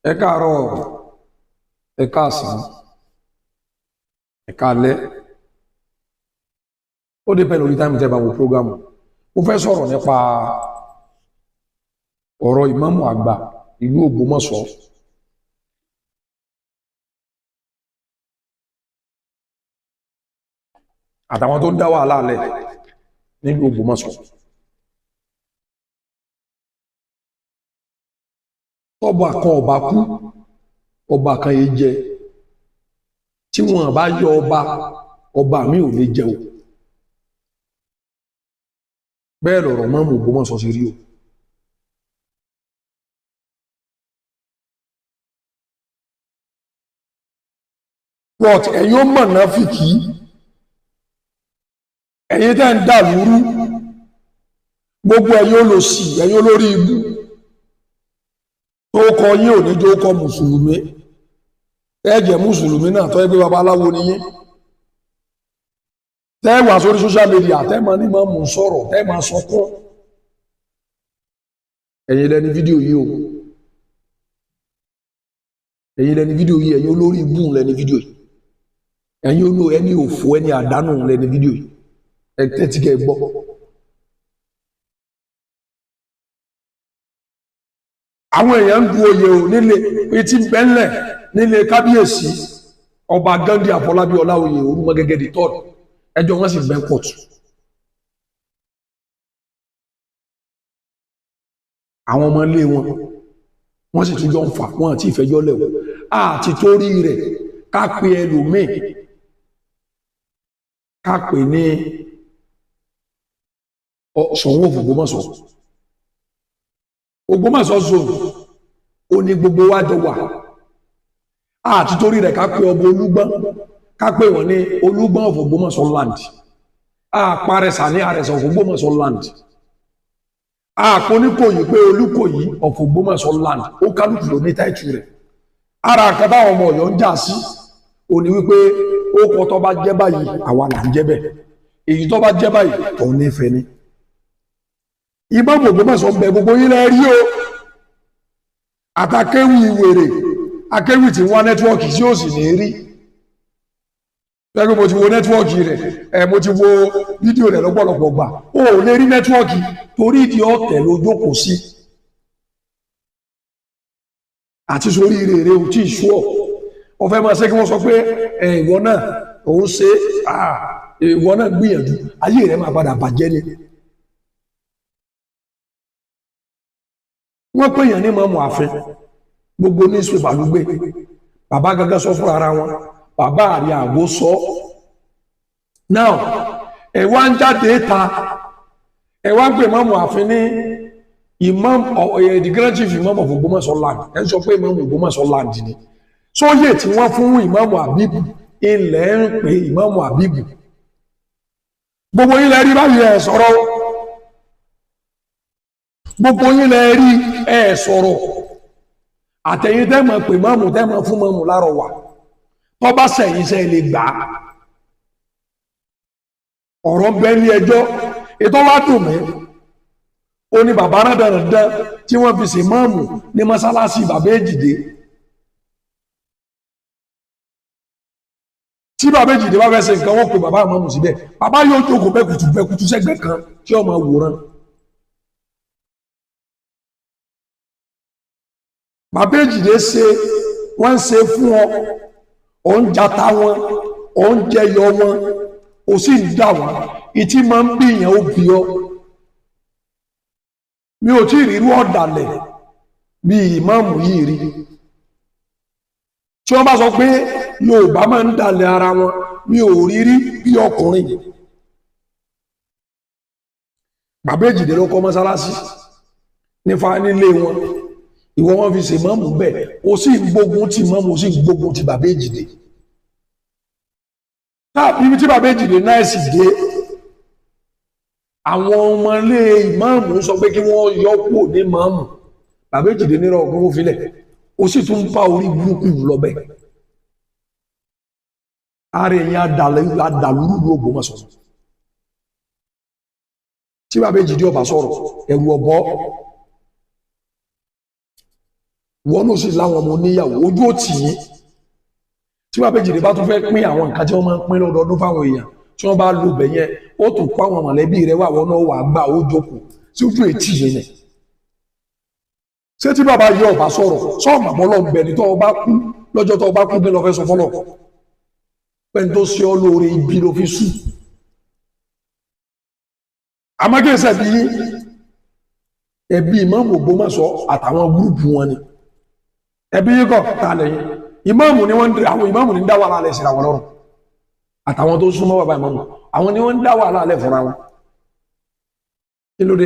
Ẹ káàárọ̀, ẹ káàsán, ẹ káalẹ́. Ó depend lórí time tẹ́ bá wo program. Mo fẹ́ sọ̀rọ̀ nípa ọ̀rọ̀ ìmáàmù àgbà ìlú Ògbómọ̀ṣọ́. Àtàwọn tó ń dá wàhálà lẹ̀ nílùú Ògbómọ̀ṣọ́. Ọba kan ọba kú, ọba kan yìí jẹ. Tí wọn bá yọ ọba mi ò lè jẹ o. Bẹ́ẹ̀ lọ̀rọ̀ ìmáàmù Ògbómọ̀ṣọ́ ṣe rí o. But ẹ̀yin ó mọ̀ náà fìkì, ẹ̀yin tẹ́ ń dà lúrú, gbogbo ẹ̀yin olòṣì, ẹ̀yin olórí ibú, tó kọ yín ò ní jó kọ mùsùlùmí, ẹ jẹ́ mùsùlùmí náà tó ẹgbẹ́ babaláwo ni yín. Tẹ́ wà sórí social media, tẹ́ máa ní máa mú sọ̀rọ̀, tẹ́ máa sọkún. Ẹ̀yin lẹni fídíò yìí o. Ẹ̀yin lẹni fídíò yìí, ẹ̀yin olórí ibú lẹni fídíò yìí. Ẹni òfò, ẹni àdánù lẹni fídíò yìí. Ẹ tẹ́tí kẹ́ gbọ́. Àwọn èèyàn ń du oyè o nílé etí bẹ́ńlẹ̀ nílé kábíyèsí ọba Gandhi Àfọlábí Ọláoyè Olúmọgẹ́gẹ́ di tọ́ọ̀dù, ẹjọ́ wọn sì bẹ́ pọ̀tù. Àwọn ọmọ ilé wọn sì tún jọ ń fà wọn àti ìfẹjọ́ lẹ̀ wọ́n àti torí rẹ̀ ká pe ẹlòmíì, ká pè ní Ṣọ̀ún Ògbómọ̀ṣọ́. Ògbómọ̀ṣọ́ zone ó ní gbogbo wa jọ wà àti torí rẹ̀ ká pè ọba Olúgbọ́n, ká pè wọ́n ní Olúgbọ́n of Ògbómọ̀ṣọ́ land, àparẹsà ní àrẹsà of Ògbómọ̀ṣọ́ land, àpòníkòyí pé Olúkòyí of Ògbómọ̀ṣọ́ land. Ó kálukú ló ní táìtù rẹ̀. Ara nǹkan táwọn ọmọ Ọ̀yọ́ ń jà sí ó ní wípé ó kọ tó bá jẹ́ báyìí àwa là ń jẹ́ bẹ́ẹ̀, èyí tó bá jẹ́ báyìí tó nífẹ̀ẹ́ ni. Ìmáàmù Ògbómọ̀ṣọ́ ń bẹ gbogbo yín lẹ rí o. Àtàkéwì wèrè, akéwì tí wọ́n nẹ́tíwọ́ọ̀kì tí ó sì ní rí. Lẹ́gbẹ̀ẹ́ mo ti wo nẹ́tíwọ́ọ̀kì rẹ̀, mo ti wo fídíò rẹ̀ lọ́pọ̀lọpọ̀ gbà. O ò lè rí nẹ́tíwọ́ọ̀kì torí ìdí ọ̀tẹ̀ ló jókòó sí. Àti sórí rere ò tí ì sú ọ̀. Ó fẹ́ máa ṣe kí wọ́n sọ pé ìwọ náà òun ṣe ìwọ náà gbìyànjú, ayé rẹ̀ máa padà bàjẹ́ ni. Wọ́n pèèyàn ní mọ́mù àfin, gbogbo ní ìsúpà ló gbé. Bàbá gangan sọ fún ara wọn, bàbá àrí àwọ sọ. Now, ẹ wá ń jáde ta, ẹ wá ń pè mọ́mù àfin ní Imam, the grand chief Imam of Ogbomoso land. Ẹ sọ pé Imam Ogbomoso land ni. Sóyè tí wọ́n fún Imam Habibu, ilẹ̀ ń pè Imam Habibu. Gbogbo yín lẹ rí báyìí ẹ sọ̀rọ̀. Gbogbo yín lẹ rí ẹ sọ̀rọ̀. Àtẹ̀yìn tẹ́mọ̀ pé mọ́mù tẹ́mọ̀ fún mọ́mù lárọ̀ wà. Tó bá sẹ̀yìn sẹ́ lè gbà á. Ọ̀rọ̀ bẹ́ ní ẹjọ́, ètò wá dùn mí. Ó ní bàbá náà dandan tí wọ́n fi ṣe mọ́mù ní mọ́sálásí bàbá Èjìdé. Tí bàbá Èjìdé bá fẹ́ ṣe nǹkan wọ́n pe bàbá mọ́mù síbẹ̀. Bàbá yóò jókòó bẹ́kùtù sẹ́gbẹ́ kan tí ó máa wòran. Bàbá Èjìdé wọ́n ń ṣe fún ọ, ò ń jata wọn, ò ń jẹyọ wọn, ò sì ń dà wọn, ìtí máa ń bí ìyẹn ó bí ọ. Mi ò tí ì rírú ọ̀dàlẹ̀ bí ìmáàmù yìí rí. Tí wọ́n bá sọ pé Yorùbá máa ń dalẹ̀ ara wọn, mi ò rí rí bí ọkùnrin. Bàbá Èjìdé ló kọ́ mọ́sálásí nílé wọn. Ìwọ wọn fi ṣe mọ́mù bẹ́ẹ̀, ó sì gbógun ti mọ́mù, ó sì gbógun ti bàbá Èjìdé. Ibi tí bàbá Èjìdé náà sì dé, àwọn ọmọ ilé ìmáàmù sọ pé kí wọ́n yọ kúrò ní mọ́mù. Bàbá Èjìdé nírọ̀ ọ̀gbọ́n ó filẹ̀, ó sì tún bá orí burúkú lọ́bẹ̀. Ààrẹ yẹn adàlúrú ló Ògbómọ̀ṣọ́. Tí bàbá Èjìdé ọba sọ̀rọ̀, ẹ̀rù ọ̀bọ. wọ́n ló sì láwọn ọmọ oníyàwó ojú ò tì yín tí wọ́n bẹ́jì bá tún fẹ́ pín àwọn nǹkan tí wọ́n máa ń pín lọ́dọọdún fáwọn èèyàn tí wọ́n bá lò bẹ̀ yẹn ó tún kó àwọn mọ̀lẹ́bí rẹ̀ wà wọ́n náà wà gbà ó jókòó tí ojú ètì yẹn nẹ̀ ṣé tí bàbá yẹ ọba sọ̀rọ̀ sọ́ọ̀mù àbọ́lọ́ ń bẹ ní tọ́ ọba kú lọ́jọ́ tọ́ ọba kú bí lọ́ fẹ́ sọ fọ́lọ́ pẹ́ni tó ṣe ọ́ lóore ibi ló fi sùn amágẹ́sẹ̀ bí ẹbí Imam Ogbomoso àtàwọn gúrùpù wọn ni ẹbí yìí kọ́ ta lẹ́yìn Imam ni wọ́n àwọn Imam ni ń dá wàhálà alẹ́ síra wọn lọ́rùn àtàwọn tó súnmọ́ bàbá Imam àwọn ni wọ́n ń dá wàhálà alẹ́ fúnra wọn kí ló dé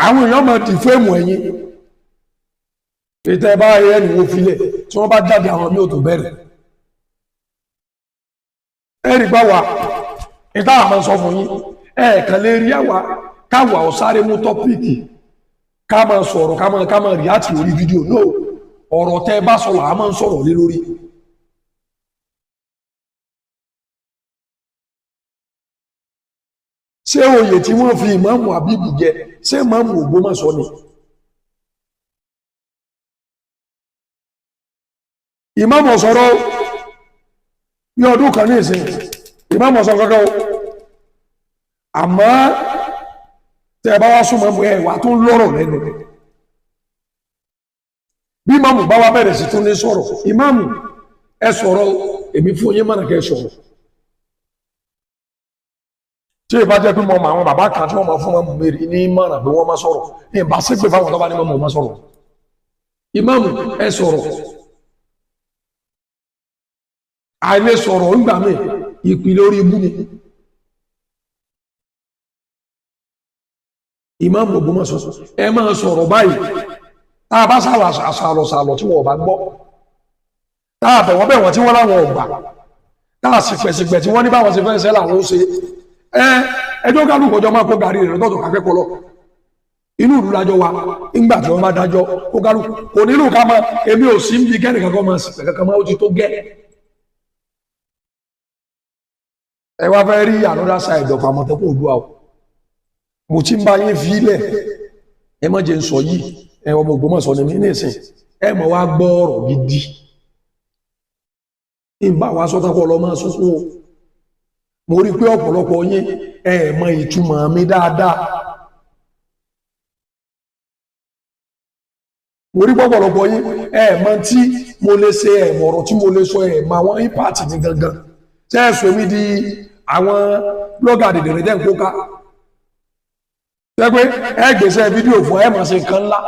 àwọn èèyàn máa ti fẹ́ẹ̀mù ẹ̀yìn ètò ẹ̀bá ẹ̀yẹ ni wọ́n filẹ̀ tí wọ́n bá jáde àwọn mí ò tó bẹ̀rẹ̀ ẹ̀rì bá wà ìta àmọ́ sọ fún yín ẹ̀ẹ̀kan lè rí àwà káwà ọ̀sáré mú tọ́pìkì ká máa sọ̀rọ̀ ká máa rí àti orí fídíò náà ọ̀rọ̀ tẹ́ bá sọ̀rọ̀ a máa ń sọ̀rọ̀ lé lórí ṣé oyè tí wọ́n fi Imam Habibu jẹ ṣé Imam Ogbomoso ni Imam sọ̀rọ̀ ní ọdún kan ní ìsìn Imam sọ kankan àmọ́ tẹ́ bá wá súnmọ́ ẹ̀wà tó ń lọ́rọ̀ lẹ́nu bí Imam bá wá bẹ̀rẹ̀ sí tún ní sọ̀rọ̀ Imam ẹ sọ̀rọ̀ èmi fún yín mọ̀nà kẹ́ sọ̀rọ̀ tí ìbá jẹ́ pé mo mọ àwọn bàbá kan tí wọ́n mọ fún wọn mèrè ní mọ̀nà pé wọ́n má sọ̀rọ̀ ní ìbá sí pé fáwọn tó bá ní mọ̀ má sọ̀rọ̀ Imam ẹ sọ̀rọ̀ àìlè sọ̀rọ̀ nígbà míì ìpìlẹ̀ orí ibú ni Imam Ogbomoso ẹ máa sọ̀rọ̀ báyìí tá a bá sàlọ̀ tí wọ́n bá gbọ́ tá a bẹ̀wọ̀n bẹ̀wọ̀n tí wọ́n láwọn ọ̀gbà tá a sì pẹ̀sìpẹ̀ tí wọ́n ní báwọn ti fẹ́ ṣẹ́ làwọn ó ṣe ẹjọ́ kálukú ọjọ́ máa kó gàrí rẹ̀ lọ́tọ̀ kákẹ́kọ̀ọ́ lọ inú ìlú lájọ wa nígbà tí wọ́n bá dájọ́ kó kálukú kò nílò ká máa èmi ò sí ń bi kẹ́nìkan kan máa sì pẹ̀ kankan máa ó ti tó gẹ́ ẹ wá fẹ́ rí another side of Àmọ̀tẹ́kùn Oòduà o mo ti ń bá yín fílẹ̀ ẹ má jẹ́ ń sọ yìí ẹ ọmọ Ògbómọ̀ṣọ́ ni mí nísìn ẹ mọ̀ wá gbọ́ ọ̀rọ̀ gidi ìbá wa sọ́tàkọ́ lọ máa sọ́sọ́ o mo rí pé ọ̀pọ̀lọpọ̀ yín ẹ mọ ìtumọ̀ mi dáadáa mo rí pọ̀pọ̀lọpọ̀ yín ẹ mọ tí mo lè ṣe ẹ mọ ọ̀rọ̀ tí mo lè sọ ẹ mọ àwọn impact mi gangan tẹ́ ẹ sọ mi di àwọn blogger dèdèrè tẹ́ ń kó ká tẹ́ pé ẹ gbèsè fídíò fún ẹ máa ṣe nǹkan ńlá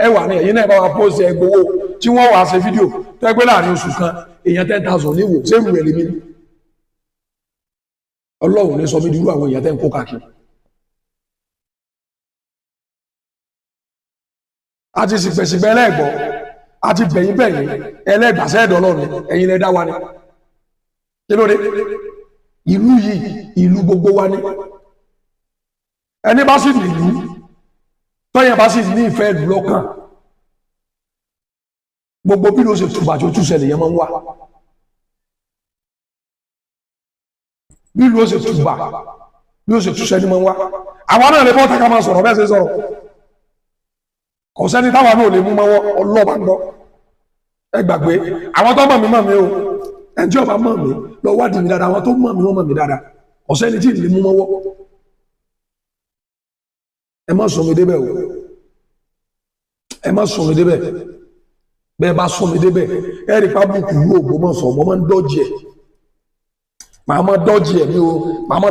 ẹ wà ní ẹ̀yin náà bá wa post ẹ gbowó tí wọ́n wàá ṣe fídíò tẹ́ pé láàrin oṣù kan èèyàn 10,000 níwò ṣé ìwé ẹ̀lẹ́mí ni Ọlọ́run ní sọ mí dirú àwọn èèyàn tẹ́ ń kó káàkiri a ti sì pẹ̀sìpẹ̀ ẹlẹ́gbọ́ a ti bẹ̀yìn ẹlẹ́gbàṣẹ́ ẹ̀dọ̀ Ọlọ́run ẹ̀yin lẹ́dá wa ni kí ló dé ìlú yìí ìlú gbogbo wa ni ẹni bá sì nílùú tọ́yẹ̀ bá sì ní ìfẹ́ ìlú lọ́kàn gbogbo bí ló ṣe tùbà tó túṣẹlẹ̀ yẹn máa ń wá bí ló ṣe tùbà bí ó ṣe túṣẹlẹ̀ máa ń wá àwọn náà lè bọ́ tàkà máa sọ̀rọ̀ bẹ́ẹ̀ ṣe sọ̀rọ̀ kò sẹ́ni táwa náà lè mú mọ́wọ́ ọlọ́ọ̀bá ń gbọ́ ẹ gbàgbé àwọn tó mọ̀ mí o ẹni tí ọba mọ̀ mí lọ wádìí mi dáadáa àwọn tó mọ̀ mí wọ́n mọ̀ mí dáadáa kò sẹ́ni tí ì lè mú mọ́wọ́ ẹ má sọ mi débẹ̀ o ẹ má sọ mi débẹ̀ bẹ́ẹ̀ bá sọ mi débẹ̀ ẹ rí pábùkù yóò Ògbómọ̀ṣọ́ mo máa ń dọ́jì ẹ̀ màá má dọ́jì ẹ̀ mi o màá má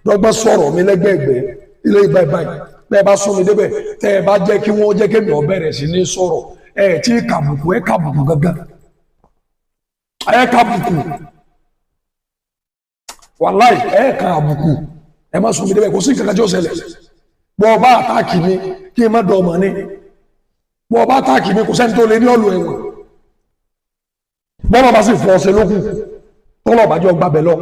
dọ́gbọ́n sọ̀rọ̀ mi lẹ́gbẹ̀ẹ́gbẹ́ ilé ìgbà ìbáyìí bẹ́ẹ̀ bá sọ mi débẹ̀ tẹ́ ẹ bá jẹ́ kí wọ́n jẹ́ kémi ó bẹ̀rẹ̀ sí ní sọ̀rọ̀ ẹ tí kàbùkù ẹ kàbùkù gangan ẹ kàbùkù wàláì ẹ kàbùkù ẹ má sọ mi débẹ̀ kò sí nǹkan kan tí ó ṣẹlẹ̀ bọ́ ọba àtàkì mi kí n má dọ̀ ọmọ ní bọ́ ọba àtàkì mi kò sẹ́ni tó lè ní ọlù ẹ̀wọ̀n bọ́ọ̀bá bá sì fọ́ ọ̀sẹ̀ lókù tọ́lọ̀ bàjọ́ gbàbẹ̀ lọ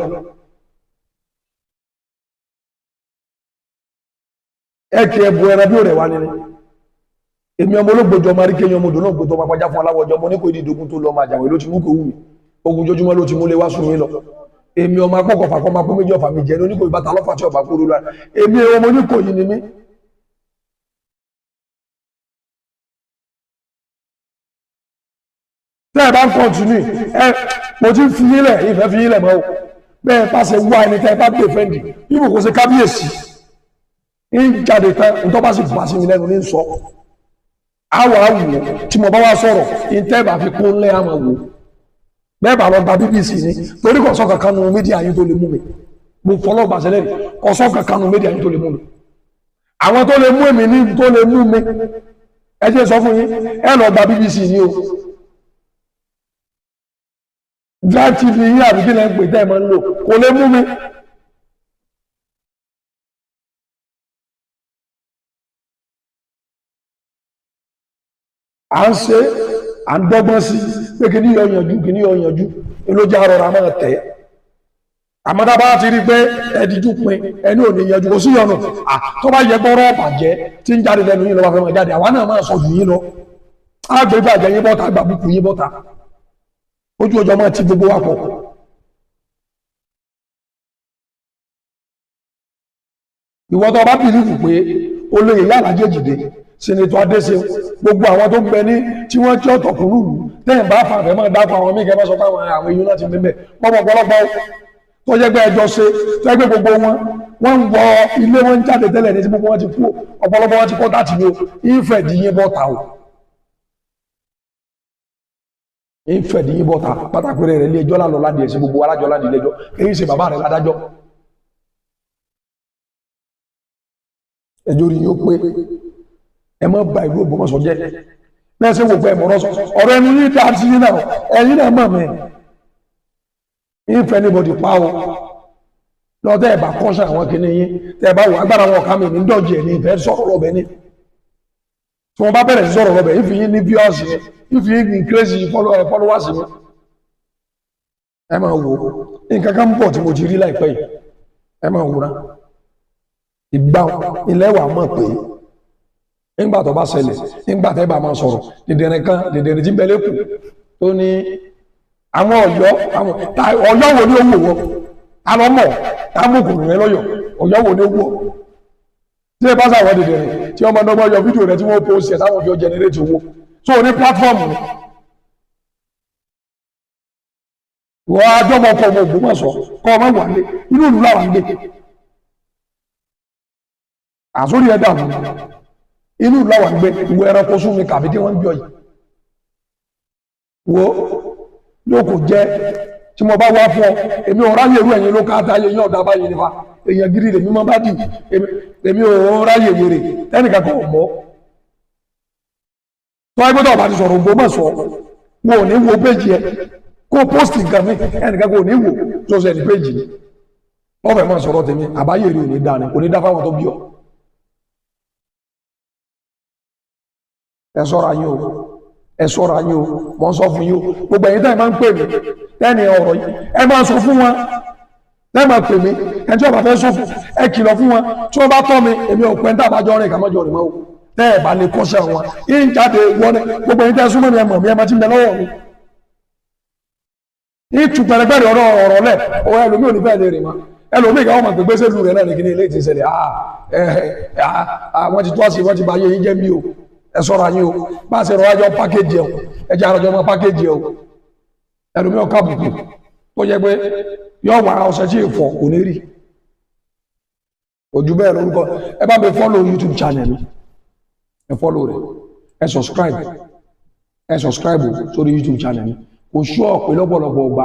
ẹ kì í bu ẹran bí òrẹ̀ wá nínú èmi ọmọ olóògbòjọ ọmọ aríkèyàn ọmọ òdò náà gbòtò ọmọ apájá fún aláwọ̀jọ ọmọ oníkò ìdídógún tó lọ máa jàwé ló ti mú kò wù mí ogun ojoojúmọ́ ló ti múlé wá sùn mí lọ èmi ọmọ apọ́kọ̀fà kọ́ máa pọ́ méjì ọ̀fà mi jẹ́ ní oníkò ìbátan lọ́fà tí ọba kúrò lára èmi ọmọ oníkò yìí ni mí tẹ́ ẹ bá ń kọ́ntínú mo ti fi yín lẹ̀ ìfẹ́ fi yín lẹ̀ mọ́ o bẹ́ẹ̀ bá ṣe wá ẹni tẹ́ ẹ bá gbé fẹ́ǹdì ibù kò ṣe kábíyèsí ń jáde tán nítorí bá sì bá sí mi lẹ́nu ní sọ àwọ̀ àwò tí mo bá wá sọ̀rọ̀ ìtẹ́ bá fi kún lẹ́ àmọ̀ wò bẹ́ẹ̀ bá lọ gba BBC ni torí kò sọ kankan nu mídíà yín tó lè mú mi mo fọlọ́ gbàṣẹ lẹ́nu kò sọ kankan nu mídíà yín tó lè mú mi àwọn tó lè mú èmi ní tó lè mú mi ẹ jẹ́ sọ fún yín ẹ lọ gba BBC ni o Drive TV yín àbí kí lẹ́ ń pè tẹ́ ẹ máa ń lò kò lè mú mi. à ń ṣe à ń dọ́gbọ́n sí pé kí ní ọ̀yànjú kí ní ọ̀yànjú lójú àrọ̀rọ̀ máa tẹ̀ àmọ́dá bá ti rí pé ẹ̀díjú pin ẹni ò ní yanjú kò sí yọnu tó bá yẹ gbọ́rọ̀ bàjẹ́ tí ń jáde lẹ́nu yín lọ bá fẹ́ máa jáde àwa náà máa sọ jù yín lọ àgbẹ̀ bàjẹ́ yín bọ́ta àgbà bùkù yín bọ́ta ojú ọjọ́ máa ti gbogbo wa pọ̀. ìwọ tó bá bìlífù pé olóyè yàrá jẹ́jìdé sinetọ adéṣe gbogbo àwọn tó ń bẹ ní tí wọ́n tí ọ̀tọ̀ kúrú lù tẹ́yìn bá fà fẹ́ máa dákọ̀ àwọn míì kẹfẹ́ sọ pé àwọn èèyàn láti mímẹ́ pọ́pọ́pọ́lọ́pọ́ tó jẹ́ pé ẹjọ́ ṣe tó jẹ́ pé gbogbo wọn ń wọ ilé wọn ń jáde tẹ́lẹ̀ ní tí gbogbo wọn ti kú ọ̀pọ̀lọpọ̀ wọn ti kọ́ láti ní o ìfẹ́ dìyín bọ́ta o ìfẹ́ dìyín bọ́ta pátákó rẹ̀ ilé ẹjọ́ lálọ́ ládìí ẹ̀sìn gbogbo alájọ́ ládìí lẹ́jọ́ èyí ṣe bàbá rẹ̀ ládájọ́ ẹjọ́ rí yóò pé ẹ má ba ìlú Ògbómọ̀ṣọ́ jẹ́ lẹ́sẹ̀ wò pé ẹ̀mọ̀rọ̀ sọ ọ̀rọ̀ ẹnu yìí dá sí yín náà ẹ̀yin náà mọ̀ mí ìfẹ́ anybody pa o lọ́tẹ̀ ẹ̀ bá kọ́ṣà àwọn kìíní yín tẹ́ ẹ bá wò agbára wọn kà mí ní dọ̀jì ẹ̀ ní ìfẹ́ sọ̀rọ̀ lọ́bẹ̀ ní tí wọ́n bá bẹ̀rẹ̀ sí sọ̀rọ̀ lọ́bẹ̀ ìfi yín ní viewers yẹn ìfi yín ní crazy followers yẹn ẹ máa wò nǹkan kan ń bọ̀ tí mo ti rí láìpẹ́ yìí ẹ máa wò ná ìgbà ilẹ̀ wà mọ̀ pé nígbà tó bá ṣẹlẹ̀ nígbà tẹ́ bá máa sọ̀rọ̀ dìdìrín kan dìdìrín tí ń bẹ lẹ́kùn tó ní àwọn Ọ̀yọ́ wo ni ó wò wọ́ alọ́mọ̀ támùkùnrin rẹ lọ́yọ̀ Ọ̀yọ́ wo ni ó wò tí ẹ bá sàwọ́ dìdìrín tí ọmọ ọdọ́gbọ́n yọ fídíò rẹ tí wọ́n post ẹ̀ táwọn fi ọ generate owó tó ní platform ni wọ́n ajọ́mọkọ̀ ọmọ Ògbómọ̀ṣọ́ kọ́ ọmọ wà lé inú ìlú làwọn gbé àsórí ẹ̀ dààmú inú ìlọ́wà ń gbé ìwọ ẹranko sún mi kàbí tí wọ́n ń bí ọyìn wo yóò kò jẹ́ tí mo bá wá fún ọ èmi ò ráyè irú ẹ̀yin ló ká dáyé yín ọ̀dà báyìí nípa èèyàn gírí lèmi máa bá dì èmi ò ráyè wèrè ẹnìkan kan ò mọ́ tó ẹgbẹ́ tó bá ti sọ̀rọ̀ Ògbómọ̀ṣọ́ wọn ò ní wo péjì ẹ kó post nǹkan mi ẹnìkan kan ò ní wò tó ṣe ní péjì ni wọ́n fẹ́ máa sọ̀rọ̀ tèmi àbáyé rí ò ní dá ni kò ní dá fáwọn tó bí ọ. ẹ ṣọ́ra yín o ẹ ṣọ́ra yín o mo ń sọ fún yín o gbogbo ẹ̀yin tẹ́ ẹ máa ń pè mí lẹ́ni ọ̀rọ̀ yìí ẹ máa sọ fún wọn lẹ́ẹ̀ máa pè mí ẹ tí wọ́n bá fẹ́ sọ fún ẹ kìlọ̀ fún wọn tí wọ́n bá tọ́ mi èmi ò pẹ́ ń dábàjọ́ rìn kàmọ́jọ́ rìn mọ́ o tẹ́ ẹ bá lè kọ́ṣẹ́ wọn yín jáde wọlé gbogbo ẹ̀yin tẹ́ ẹ súnmọ́ mi ẹ mọ̀ mi ẹ máa ti ń bẹ lọ́wọ́ mi yín tu pẹ̀lẹ́pẹ̀lẹ́ ọ̀rọ̀ lẹ̀ ọ ẹlòmíì ò ní bẹ́ẹ̀ lè rìn mọ́ ẹlòmíì kan wọ́n mọ̀ pé gbèsè lù rẹ̀ náà ní kíní ilé ti ṣẹlẹ̀ wọ́n ti tó àṣì wọ́n ti bá yé yín jẹ́ mi o ẹ ṣọ́ra yín o bá a ṣe rọ wájọ pákéjì ẹ o ẹ jẹ́ àrọ̀jọ́ mọ́ pákéjì ẹ o ẹlòmíì ọkọ̀ àbùkù tó jẹ́ pé yọ wà ọ̀sẹ̀ tí ìfọ̀ kò ní rí ojú bẹ́ẹ̀ lórúkọ ẹ bá mi follow YouTube channel ẹ follow rẹ ẹ subscribe sórí YouTube channel kò sú ọ̀pẹ lọ́pọ̀lọpọ̀ ọgbà.